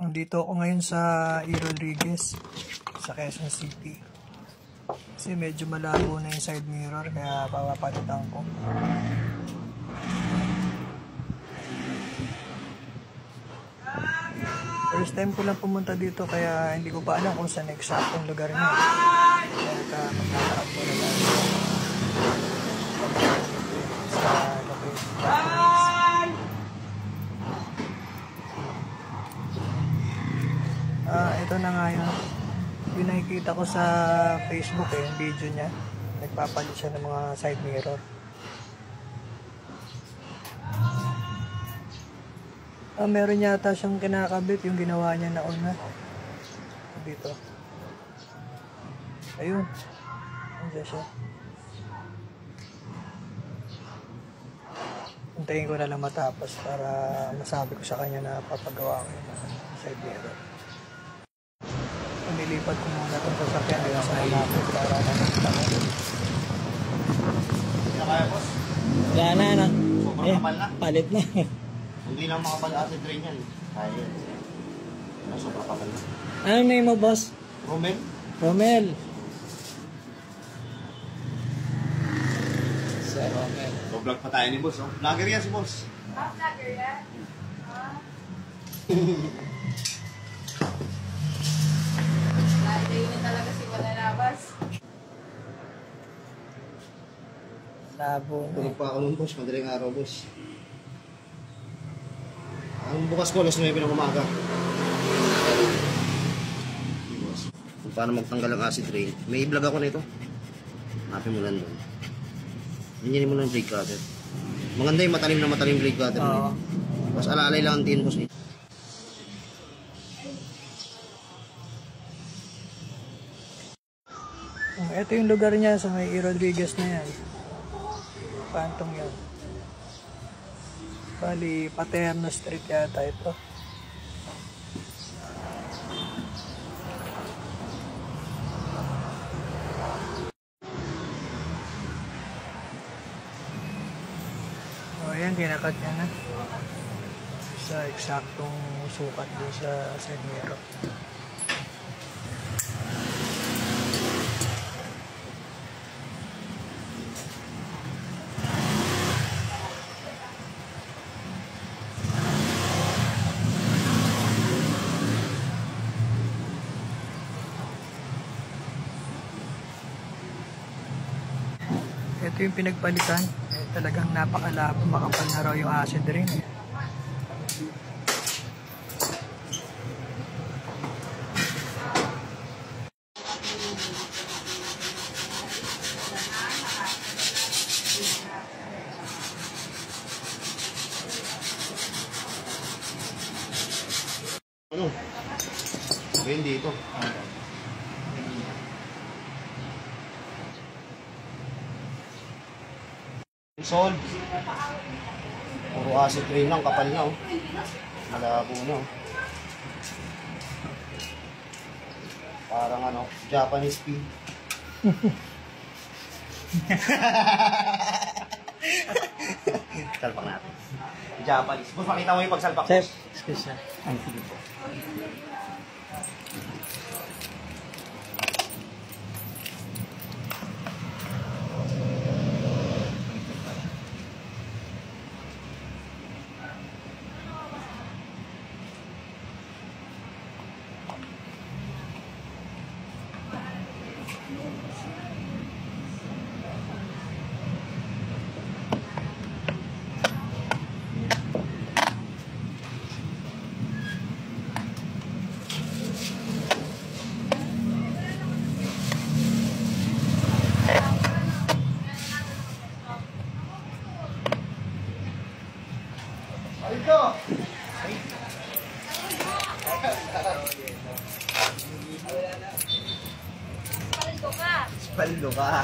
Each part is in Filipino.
Nandito ako ngayon sa E. Rodriguez sa Quezon City. Kasi medyo malabo na yung side mirror kaya papapalitan ko. First time ko lang pumunta dito kaya hindi ko pa alam kung saan eksaktong lugar niya. Kaya magtatarap ko na lang sa location. Ito na nga yung nakikita ko sa Facebook yung video niya. Nagpapalit siya ng mga side mirror. Meron yata siyang kinakabit yung ginawa niya na una. Dito. Ayun. Andiyan siya. Hintayin ko na lang matapos para masabi ko sa kanya na papagawa ko yung side mirror. Nilipat ko muna itong sasakyan nila sa malapit para nakikita ko. Hindi na kaya, boss? Wala na, no? Sobrang kapal na. Palit na. Hindi lang makapal acid rain yan. Kaya yan. Sobrang kapal na. Ano name mo, boss? Romel? Romel. Sir Romel. Vlog pa tayo ni boss, oh. Vlogger yan si boss. Vlogger yan? Lahat talaga si Manalabas. Labo. Tulog pa ako nun, boss. Madaling araw, boss. Ang bukas ko, alas 9 ng umaga. Kung paano magtanggal ang acid rain. May i-vlog ako na ito. Hanapin mo lang doon. Ganyanin mo lang blade cutter. Maganda yung matalim na matalim blade cutter. Oo. Mas alalay lang ang tin, boss. Ito yung lugar niya sa may E. Rodriguez na yan. Pantong yan. Bali, Paterno Street yata ito. O yan, kinakat niya na. Sa eksaktong sukat doon sa side mirror. Ito yung pinagpalitan. Talagang napakalabo, makapal na raw yung acid rain. Ano? Ngayon dito. Solve. Puro acid rain lang, kapal na, oh. Malabo na, oh. Parang ano, Japanese pea. Salpak natin. Japanese. Boss, makita mo yung pagsalpak. Chef, excuse me. Ay, sige po. Ito! Paldo ka! Paldo ka!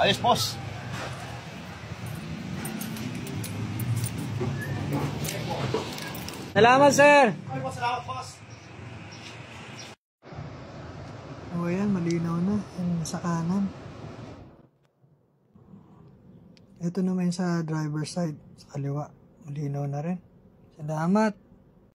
Ayos, boss. Salamat, sir. O yan, malinaw na. Yan sa kanan. Ito naman sa driver side, sa kaliwa. Malinaw na rin. Salamat.